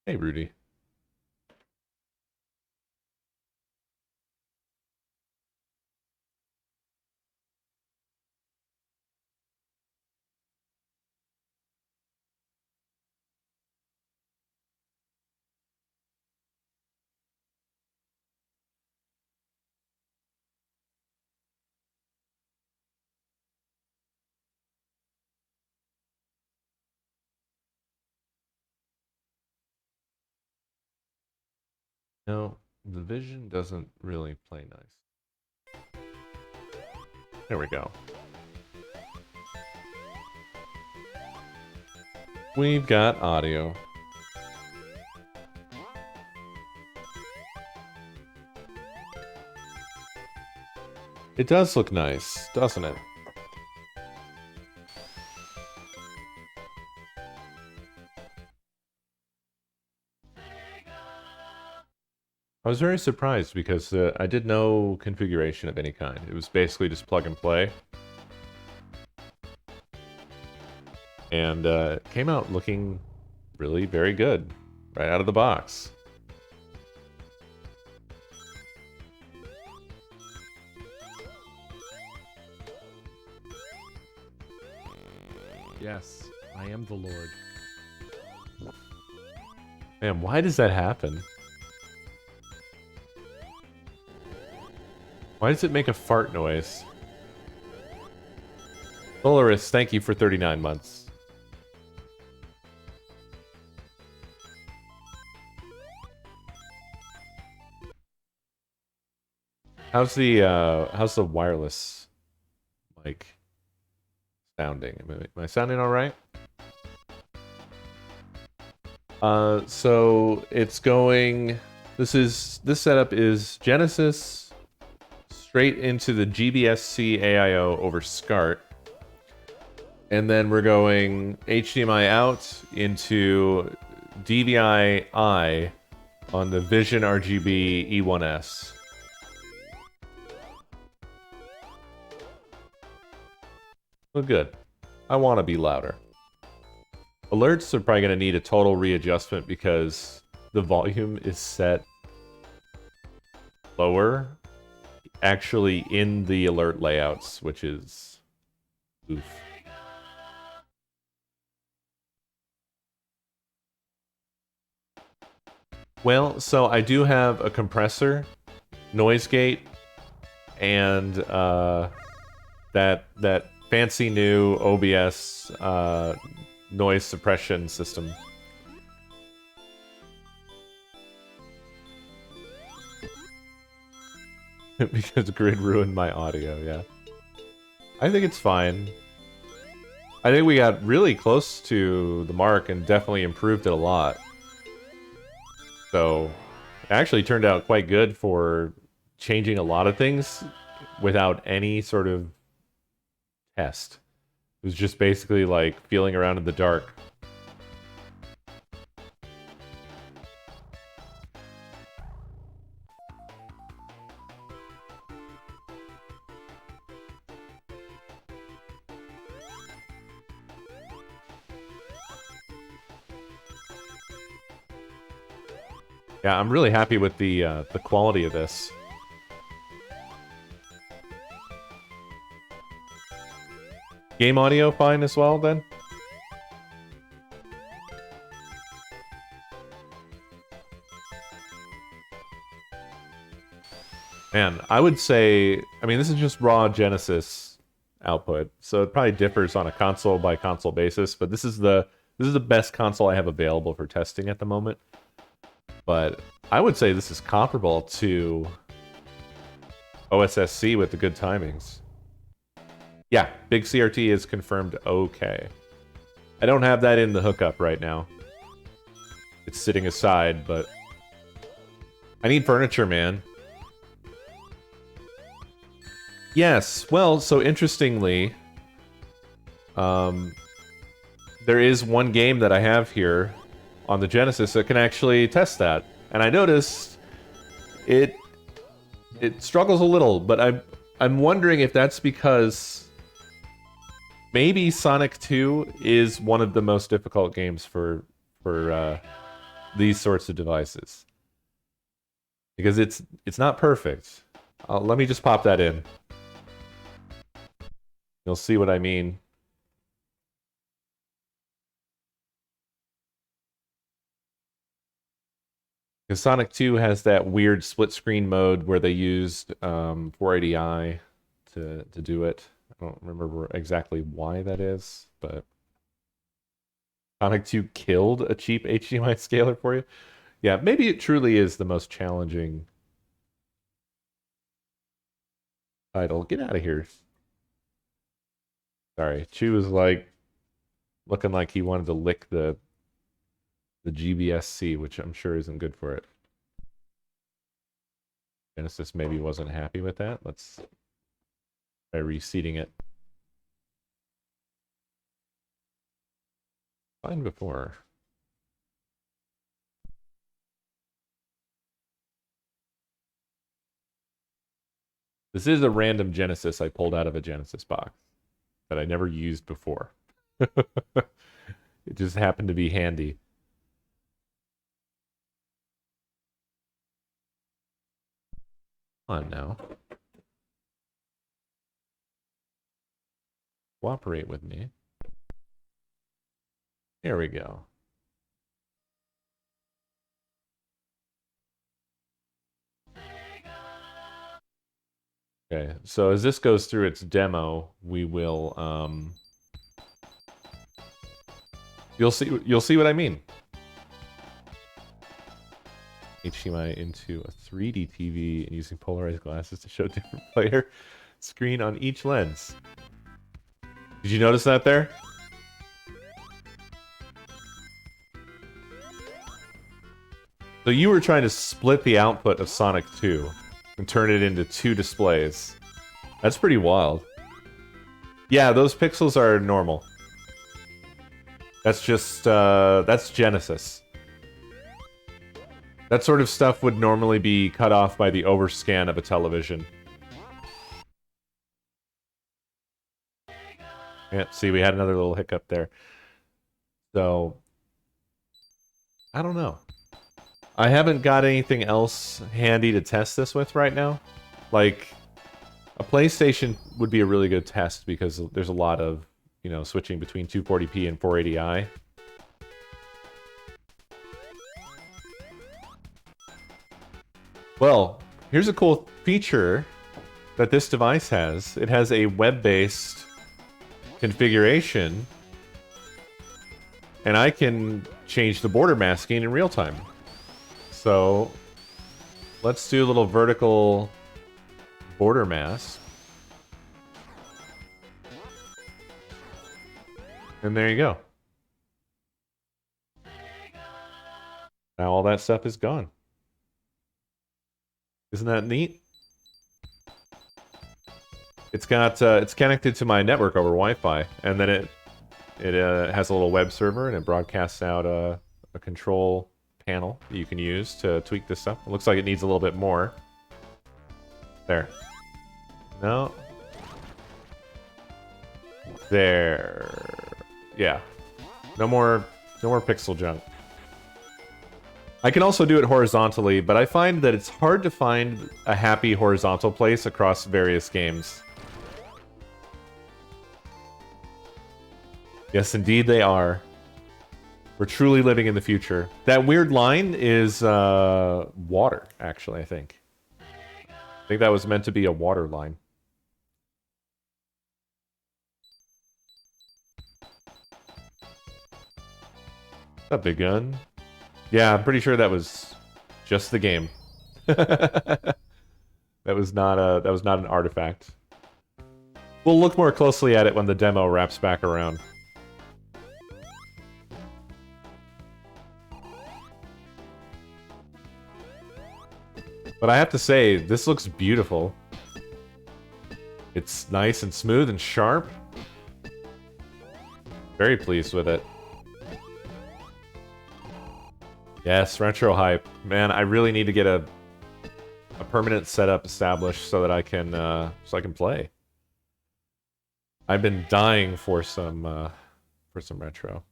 Hey, Rudy. No, the vision doesn't really play nice. There we go. We've got audio. It does look nice, doesn't it? I was very surprised because I did no configuration of any kind. It was basically just plug and play. And came out looking really very good right out of the box. Yes, I am the Lord. Man, why does that happen? Why does it make a fart noise? Polaris, thank you for 39 months. How's the wireless mic sounding? Am I sounding all right? So it's going. This setup is Genesis straight into the GBS-C AIO over SCART, and then we're going HDMI out into DVI-I on the Vision RGB E1S. Well, good. I want to be louder. Alerts are probably going to need a total readjustment because the volume is set lower actually in the alert layouts, which is oof. Well, so I do have a compressor, noise gate, and that fancy new OBS noise suppression system. Because Grid ruined my audio, yeah. I think it's fine. I think we got really close to the mark and definitely improved it a lot. So, it actually turned out quite good for changing a lot of things without any sort of test. It was just basically like feeling around in the dark. Yeah, I'm really happy with the quality of this. Game audio fine as well, then? Man, I would say... I mean, this is just raw Genesis output, so it probably differs on a console-by-console basis, but this is the best console I have available for testing at the moment. But I would say this is comparable to OSSC with the good timings. Yeah, big CRT is confirmed okay. I don't have that in the hookup right now. It's sitting aside, but... I need furniture, man. Yes, well, so interestingly... there is one game that I have here on the Genesis that can actually test that. And I noticed it struggles a little, but I'm wondering if that's because maybe Sonic 2 is one of the most difficult games for these sorts of devices. Because it's not perfect. Let me just pop that in. You'll see what I mean. Because Sonic 2 has that weird split screen mode where they used 480i to do it. I don't remember exactly why that is, but Sonic 2 killed a cheap HDMI scaler for you. Yeah, maybe it truly is the most challenging title. Get out of here. Sorry. Chew was like looking like he wanted to lick the GBS-C, which I'm sure isn't good for it. Genesis maybe wasn't happy with that. Let's try reseating it. Fine before. This is a random Genesis I pulled out of a Genesis box that I never used before. It just happened to be handy. Come on now. Cooperate with me. There we go. Okay, so as this goes through its demo, we will you'll see what I mean. HDMI into a 3D TV and using polarized glasses to show different player screen on each lens. Did you notice that there? So you were trying to split the output of Sonic 2 and turn it into 2 displays. That's pretty wild. Yeah, those pixels are normal. That's just, that's Genesis. That sort of stuff would normally be cut off by the overscan of a television. Yeah, see, we had another little hiccup there. So, I don't know. I haven't got anything else handy to test this with right now. Like, a PlayStation would be a really good test because there's a lot of, you know, switching between 240p and 480i. Well, here's a cool feature that this device has. It has a web-based configuration, and I can change the border masking in real time. So, let's do a little vertical border mask. And there you go. Now all that stuff is gone. Isn't that neat? It's got it's connected to my network over Wi-Fi, and then it has a little web server, and it broadcasts out a control panel that you can use to tweak this stuff. It looks like it needs a little bit more. There. No. There. Yeah. No more pixel junk. I can also do it horizontally, but I find that it's hard to find a happy horizontal place across various games. Yes, indeed they are. We're truly living in the future. That weird line is water, actually, I think. I think that was meant to be a water line. What's up, big gun? Yeah, I'm pretty sure that was just the game. That was not an artifact. We'll look more closely at it when the demo wraps back around. But I have to say, this looks beautiful. It's nice and smooth and sharp. Very pleased with it. Yes, retro hype. Man, I really need to get a permanent setup established so that I can play. I've been dying for some retro.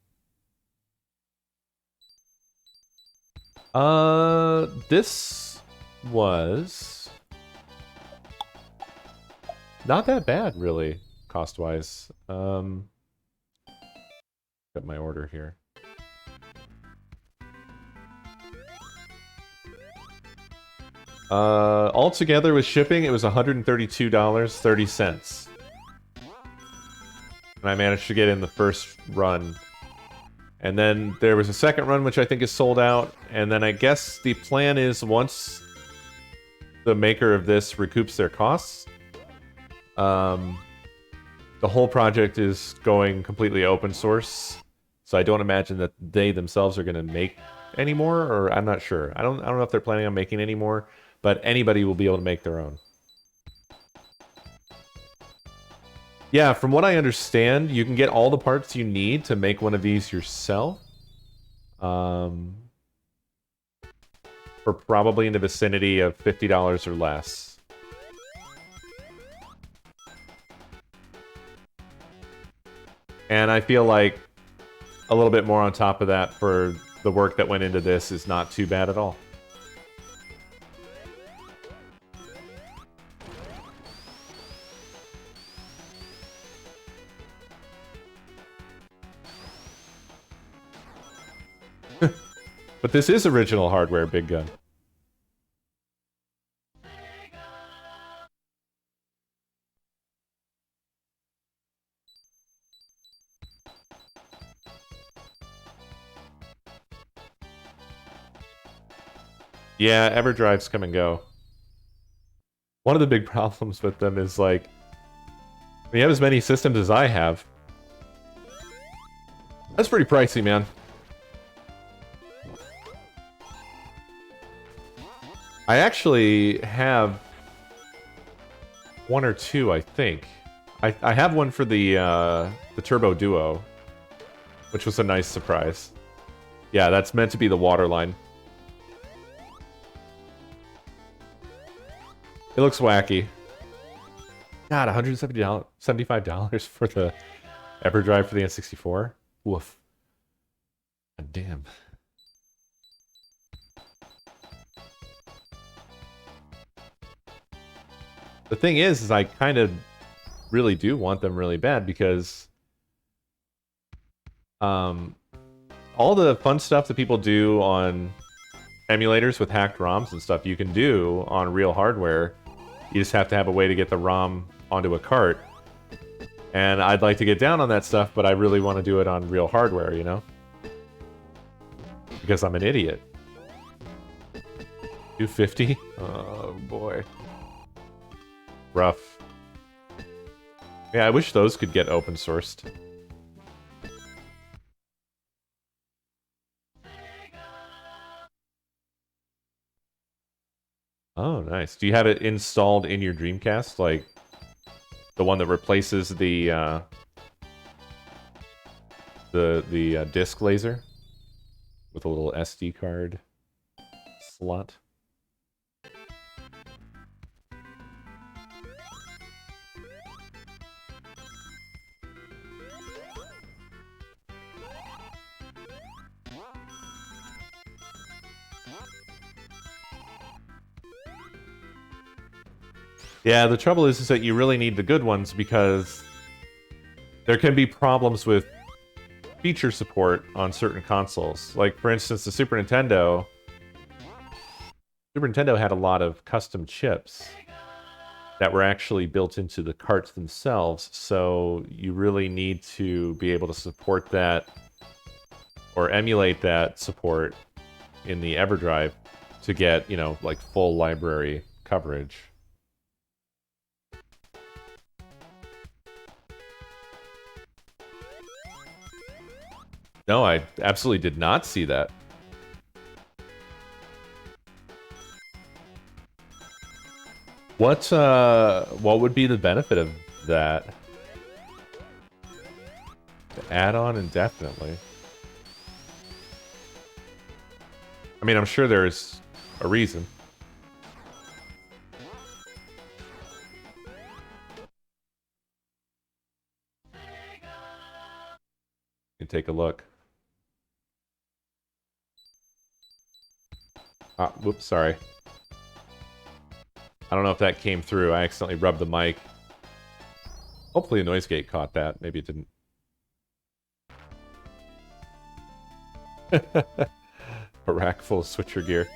This was not that bad, really, cost-wise. Got my order here. Altogether with shipping, it was $132.30. And I managed to get in the first run. And then there was a second run, which I think is sold out. And then I guess the plan is once the maker of this recoups their costs, the whole project is going completely open source. So I don't imagine that they themselves are going to make any more, or I'm not sure. I don't know if they're planning on making any more, but anybody will be able to make their own. Yeah, from what I understand, you can get all the parts you need to make one of these yourself. For probably in the vicinity of $50 or less. And I feel like a little bit more on top of that for the work that went into this is not too bad at all. But this is original hardware, Big Gun. Yeah, EverDrives come and go. One of the big problems with them is, like, when you have as many systems as I have, that's pretty pricey, man. I actually have one or two, I think. I have one for the Turbo Duo, which was a nice surprise. Yeah, that's meant to be the waterline. It looks wacky. God, $175 for the EverDrive for the N64? Woof. God damn. The thing is I kind of really do want them really bad because all the fun stuff that people do on emulators with hacked ROMs and stuff you can do on real hardware. You just have to have a way to get the ROM onto a cart. And I'd like to get down on that stuff, but I really want to do it on real hardware, you know? Because I'm an idiot. 250? Oh, boy. Rough. Yeah, I wish those could get open sourced. Oh, nice. Do you have it installed in your Dreamcast? Like, the one that replaces the disc laser? With a little SD card slot? Yeah, the trouble is that you really need the good ones because there can be problems with feature support on certain consoles. Like, for instance, the Super Nintendo. Super Nintendo had a lot of custom chips that were actually built into the carts themselves, so you really need to be able to support that or emulate that support in the EverDrive to get, you know, like full library coverage. No, I absolutely did not see that. What would be the benefit of that? The add-on indefinitely. I mean, I'm sure there's a reason. You take a look. Ah, whoops, sorry. I don't know if that came through. I accidentally rubbed the mic. Hopefully the noise gate caught that. Maybe it didn't. A rack full of switcher gear.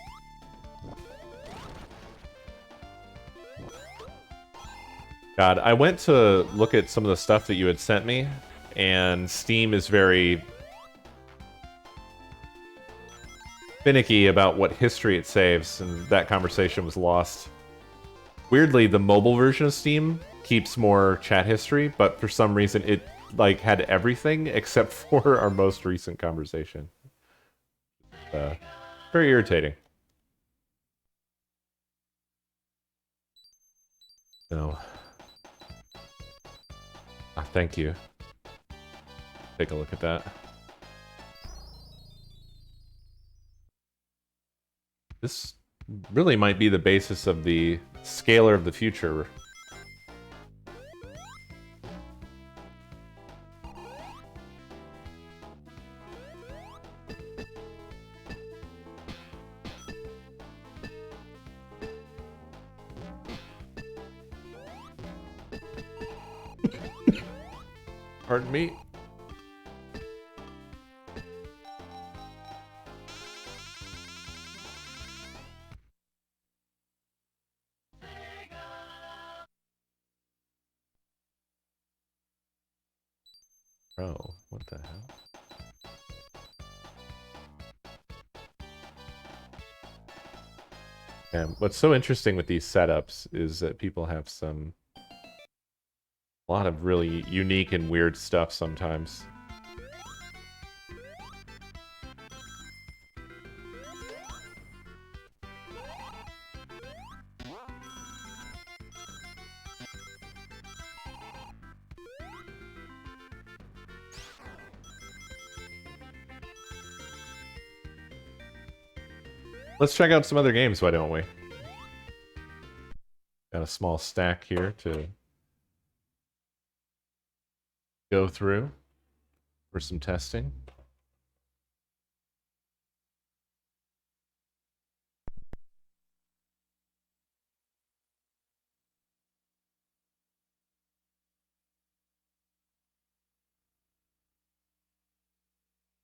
God, I went to look at some of the stuff that you had sent me, and Steam is very finicky about what history it saves, and that conversation was lost. Weirdly, the mobile version of Steam keeps more chat history, but for some reason it like had everything except for our most recent conversation. Very irritating. No. Ah, thank you. Take a look at that. This really might be the basis of the scalar of the future. Pardon me? Oh, what the hell? And what's so interesting with these setups is that people have a lot of really unique and weird stuff sometimes. Let's check out some other games, why don't we? Got a small stack here to go through for some testing.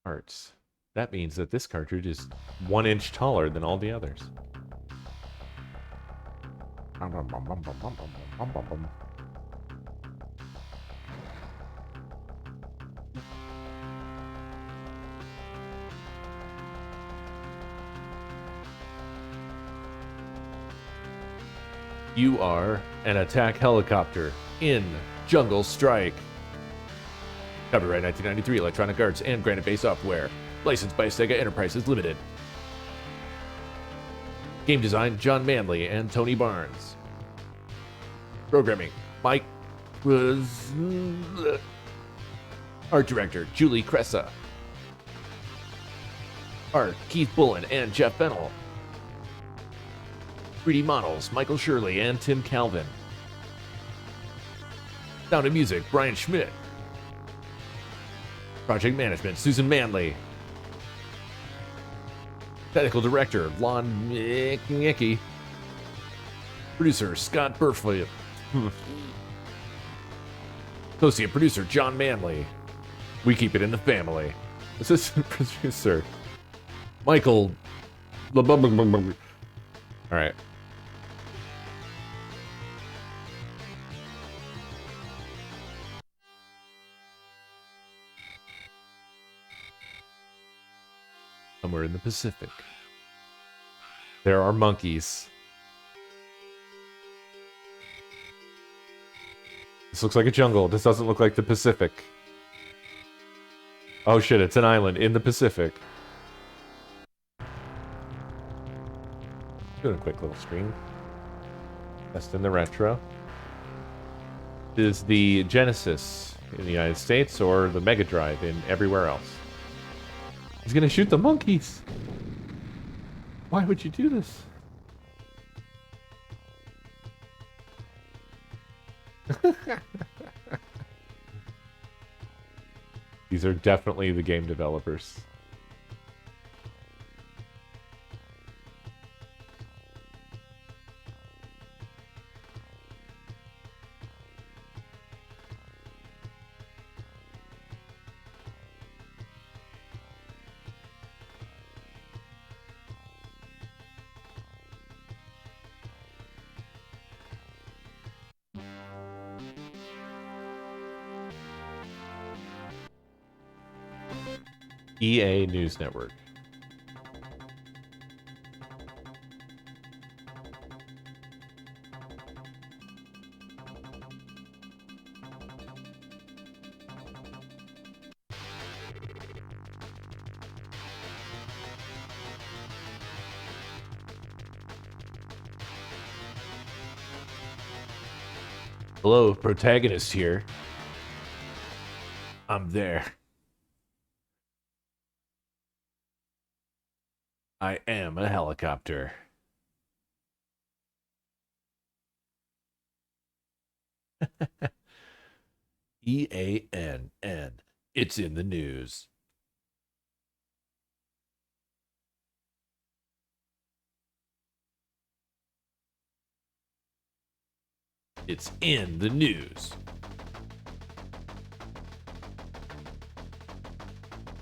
Arts. That means that this cartridge is 1 inch taller than all the others. You are an attack helicopter in Jungle Strike. Copyright 1993, Electronic Arts and Granite Bay Software. Licensed by Sega Enterprises Limited. Game design, John Manley and Tony Barnes. Programming, Mike was... Art director, Julie Cressa. Art, Keith Bullen and Jeff Fennell. 3D models, Michael Shirley and Tim Calvin. Sound and music, Brian Schmidt. Project management, Susan Manley. Technical director, Lon Mickey. Producer, Scott Burfield. Associate producer, John Manley. We keep it in the family. Assistant producer, Michael. Alright. Somewhere in the Pacific, there are monkeys. This looks like a jungle. This doesn't look like the Pacific. Oh shit, it's an island in the Pacific. Doing a quick little stream. Testing the retro. Is the Genesis in the United States or the Mega Drive in everywhere else? He's gonna shoot the monkeys. Why would you do this? These are definitely the game developers. EA News Network. Hello, protagonist here. I'm there. I am a helicopter. EANN. It's in the news. It's in the news.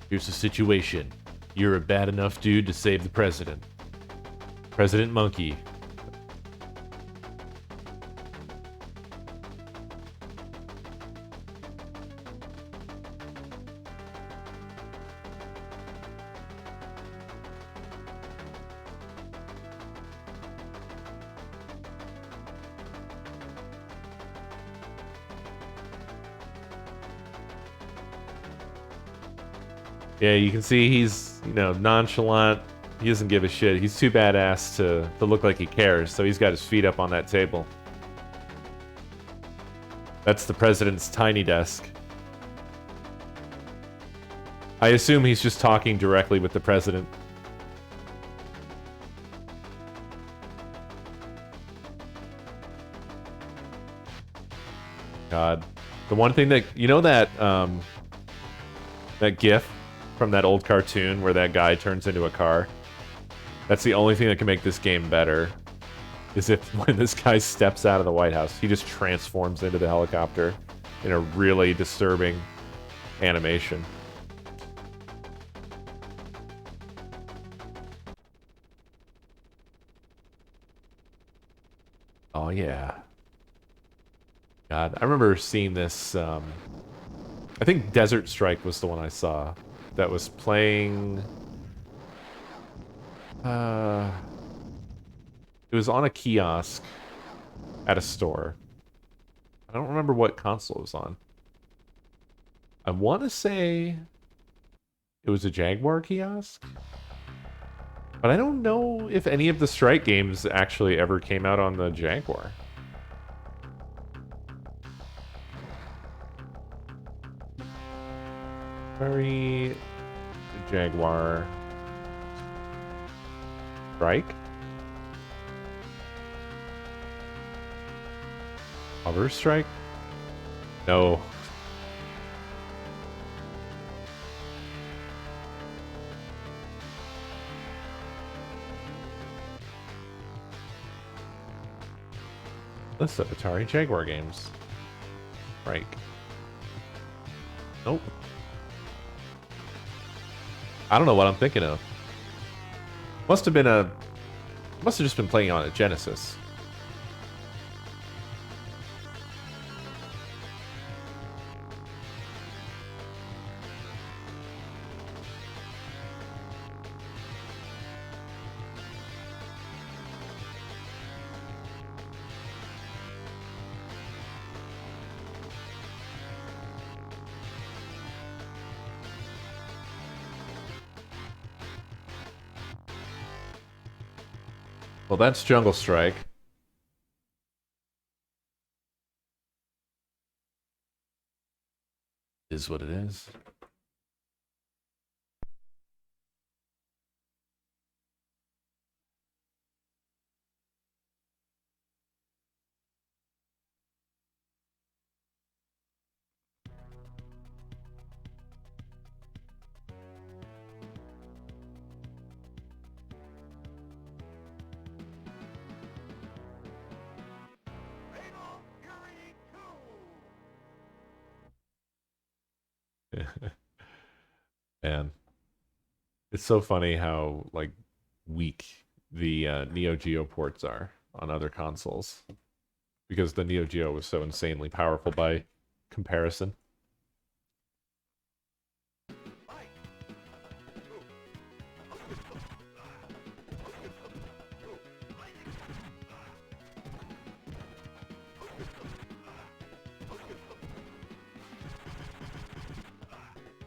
Here's the situation. You're a bad enough dude to save the president. President Monkey. Yeah, you can see he's, nonchalant. He doesn't give a shit. He's too badass to look like he cares, so he's got his feet up on that table. That's the president's tiny desk. I assume he's just talking directly with the president. God. The one thing that, that GIF from that old cartoon where that guy turns into a car? That's the only thing that can make this game better, is if when this guy steps out of the White House, he just transforms into the helicopter in a really disturbing animation. Oh, yeah. God, I remember seeing this, I think Desert Strike was the one I saw that was playing... it was on a kiosk at a store. I don't remember what console it was on. I want to say it was a Jaguar kiosk, but I don't know if any of the Strike games actually ever came out on the Jaguar. Very Jaguar Strike. Hover Strike? No. List of Atari Jaguar games. Strike. Nope. I don't know what I'm thinking of. Must have just been playing on a Genesis. Well, that's Jungle Strike. Is what it is. Man, it's so funny how like weak the Neo Geo ports are on other consoles, because the Neo Geo was so insanely powerful by comparison.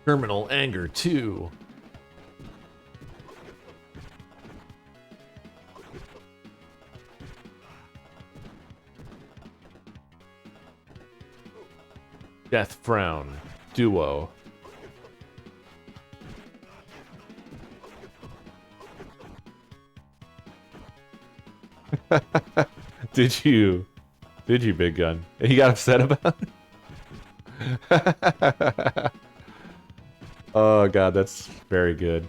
Terminal Anger 2. Death Frown Duo. Did you, Big Gun? He got upset about it? Oh god, that's very good.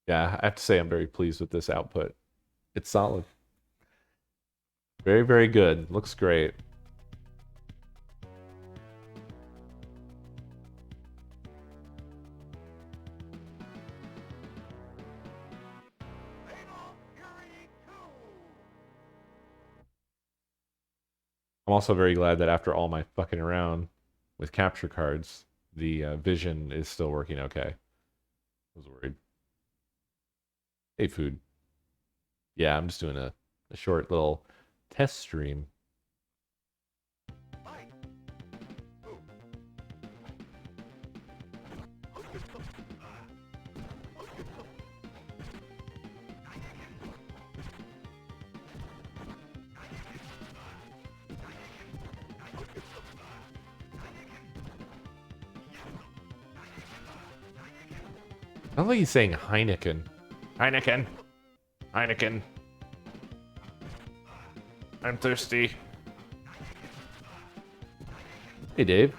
Yeah, I have to say I'm very pleased with this output. It's solid. Very, very good. Looks great. I'm also very glad that after all my fucking around with capture cards, the vision is still working okay. I was worried. Hey, food. Yeah, I'm just doing a short little test stream. I don't think he's saying Heineken. Heineken. Heineken. I'm thirsty. Hey, Dave.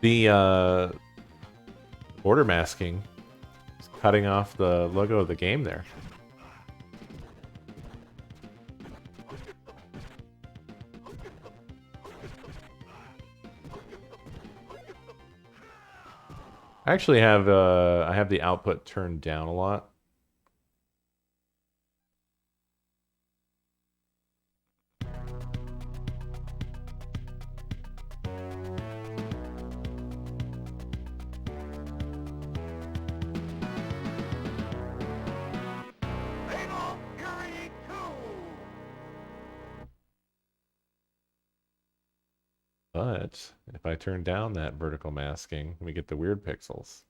The border masking is cutting off the logo of the game there. I actually have I have the output turned down a lot. But if I turn down that vertical masking, we get the weird pixels.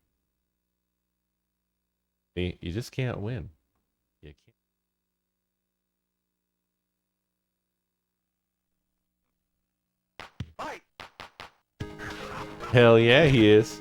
See, you just can't win. You can't. Hell yeah, he is.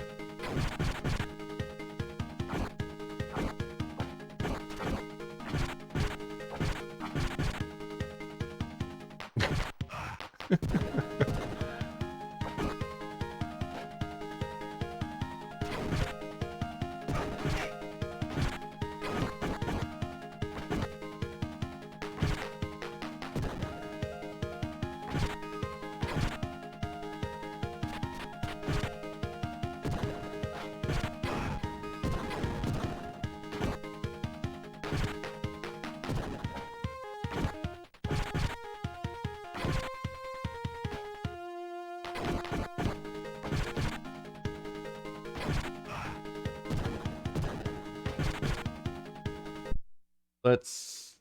Let's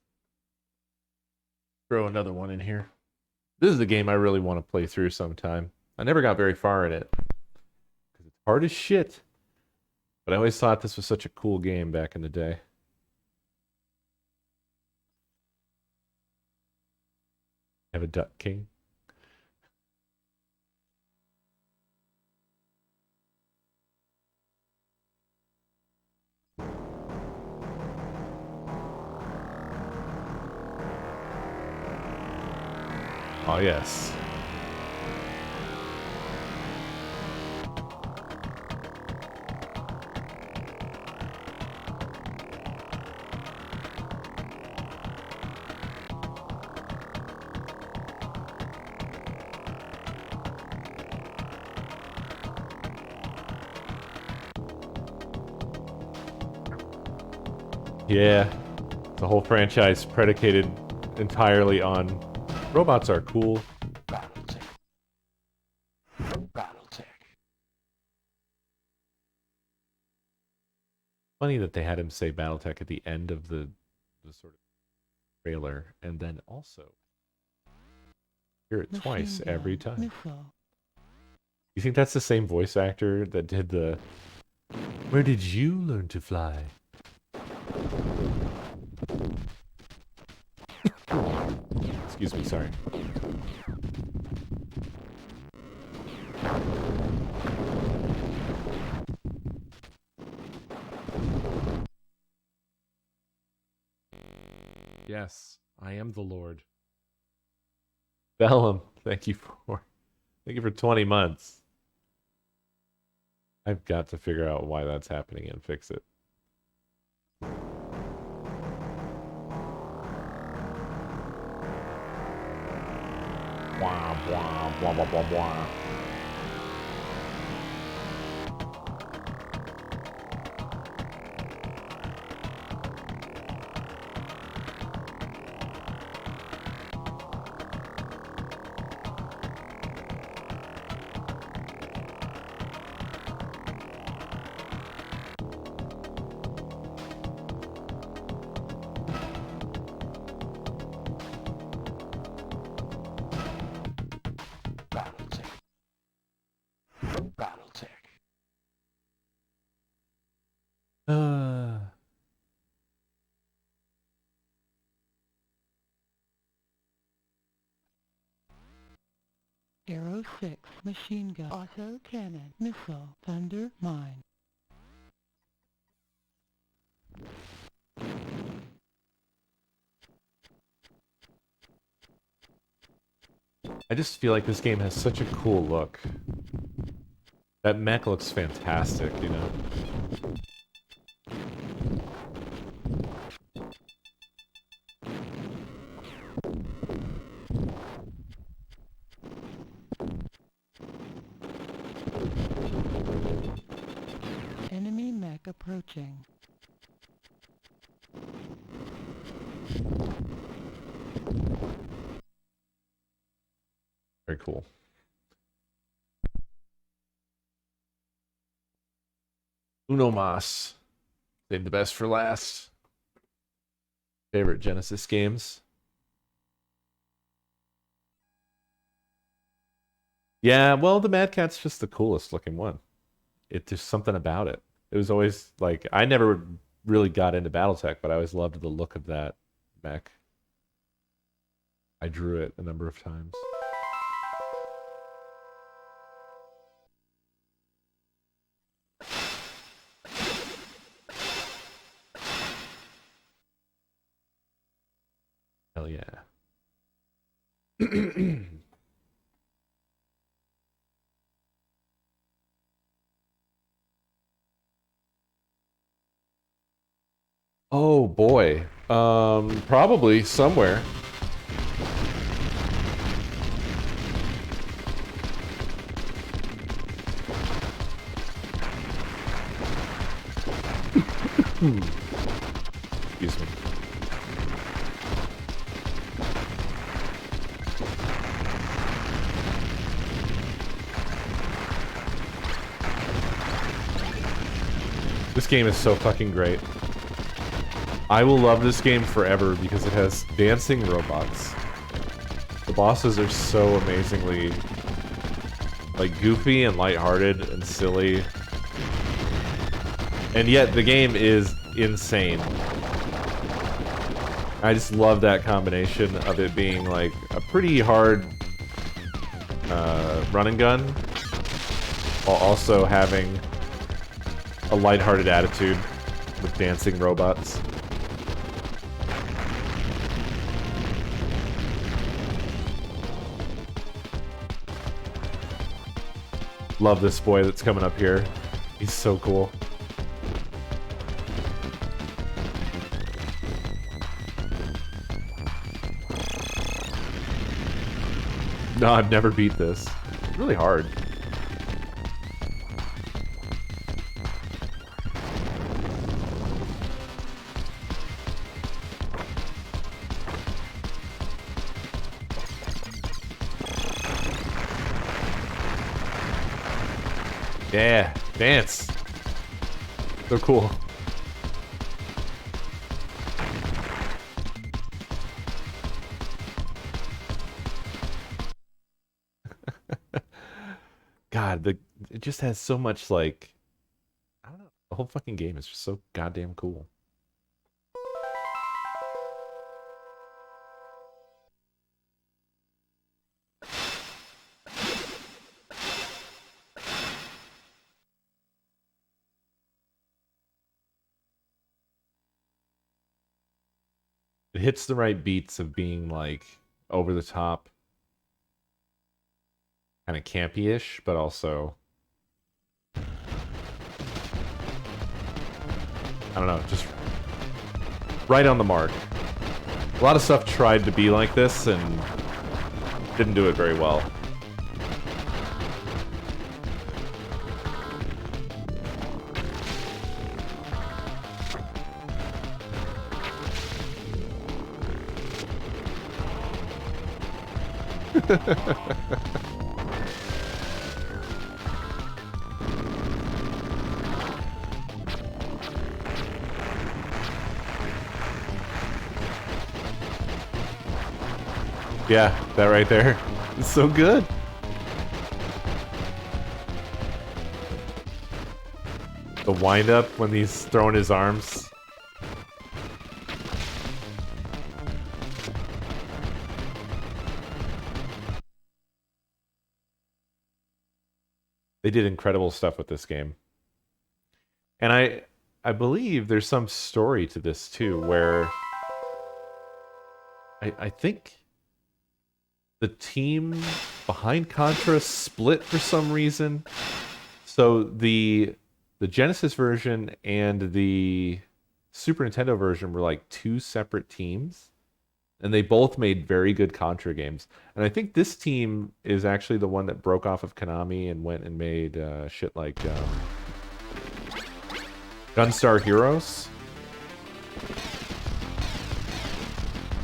throw another one in here. This is a game I really want to play through sometime. I never got very far in it because it's hard as shit. But I always thought this was such a cool game back in the day. Have a Duck King. Oh, yes. Yeah. It's a whole franchise predicated entirely on robots are cool. Battletech. Battletech. Funny that they had him say Battletech at the end of the sort of trailer, and then also hear it twice every time. Missile. You think that's the same voice actor that did the "Where did you learn to fly?" Excuse me, sorry. Yes, I am the Lord. Bellum, thank you for 20 months. I've got to figure out why that's happening and fix it. Blah, blah, blah, blah, blah, blah. Arrow 6, machine gun, auto cannon, missile, thunder, mine. I just feel like this game has such a cool look. That mech looks fantastic, you know? Enemy mech approaching. Very cool. Uno Mas. Save the best for last. Favorite Genesis games. Yeah, well, the Mad Cat's just the coolest looking one. It's just something about it. It was always like, I never really got into Battletech, but I always loved the look of that mech. I drew it a number of times. Hell yeah. Oh boy. Probably somewhere. Excuse me. This game is so fucking great. I will love this game forever because it has dancing robots. The bosses are so amazingly, like, goofy and lighthearted and silly. And yet the game is insane. I just love that combination of it being like a pretty hard run and gun, while also having a lighthearted attitude with dancing robots. Love this boy that's coming up here. He's so cool. No, I've never beat this. It's really hard. Yeah, dance. So cool. God, it just has so much like I don't know. The whole fucking game is just so goddamn cool. It hits the right beats of being like over the top, kind of campy-ish, but also I don't know, just right on the mark. A lot of stuff tried to be like this and didn't do it very well. Yeah, that right there. It's so good. The wind up when he's throwing his arms. They did incredible stuff with this game. And I believe there's some story to this too, where I think the team behind Contra split for some reason. So the Genesis version and the Super Nintendo version were like two separate teams, and they both made very good Contra games. And I think this team is actually the one that broke off of Konami and went and made shit like Gunstar Heroes.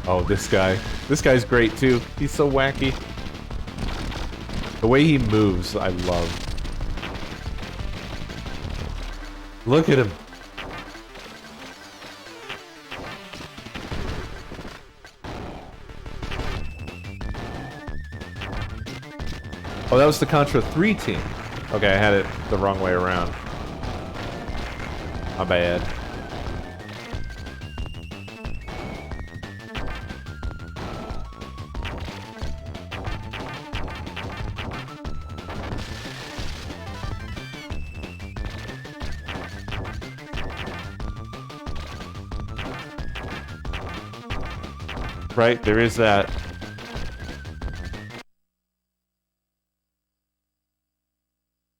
Oh, this guy. This guy's great too. He's so wacky. The way he moves, I love. Look at him. Oh, that was the Contra 3 team. Okay, I had it the wrong way around. My bad. Right, there is that.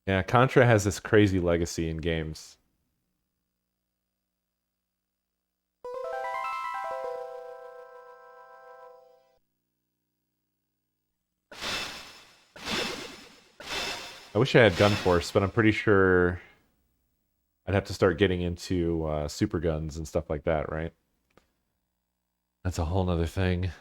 Yeah, Contra has this crazy legacy in games. I wish I had Gun Force, but I'm pretty sure I'd have to start getting into super guns and stuff like that, right? That's a whole nother thing.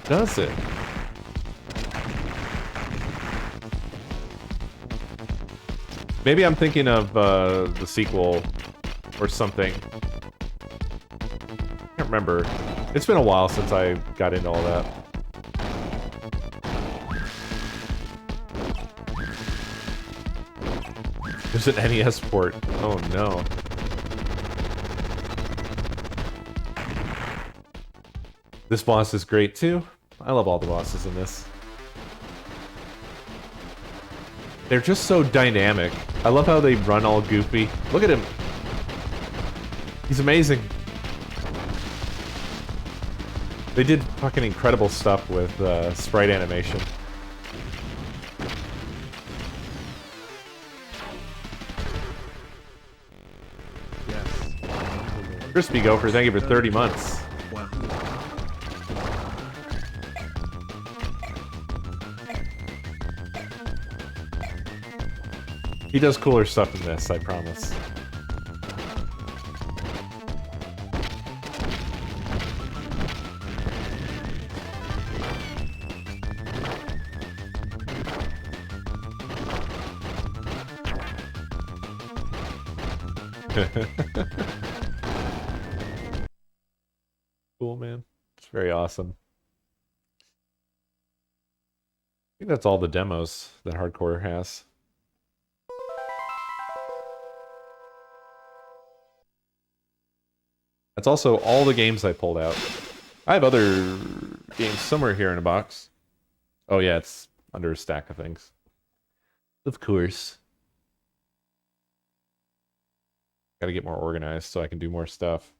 Does it? Maybe I'm thinking of the sequel or something. I can't remember. It's been a while since I got into all that. There's an NES port. Oh no. This boss is great too. I love all the bosses in this. They're just so dynamic. I love how they run all goofy. Look at him. He's amazing. They did fucking incredible stuff with sprite animation. Yes. Crispy Gopher, thank you for 30 months. He does cooler stuff than this, I promise. Cool, man. It's very awesome. I think that's all the demos that Hardcore has. That's also all the games I pulled out. I have other games somewhere here in a box. Oh yeah, it's under a stack of things. Of course. Gotta get more organized so I can do more stuff.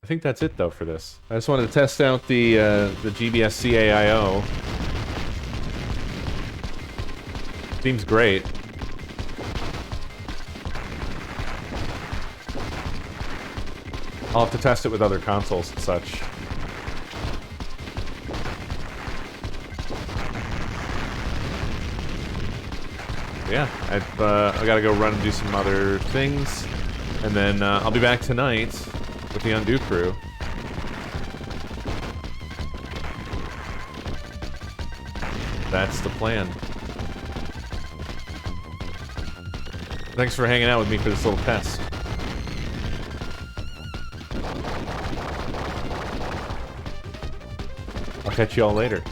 I think that's it though for this. I just wanted to test out the GBS-C AIO. Seems great. I'll have to test it with other consoles and such. Yeah, I gotta go run and do some other things, and then I'll be back tonight with the Undo crew. That's the plan. Thanks for hanging out with me for this little test. I'll catch you all later.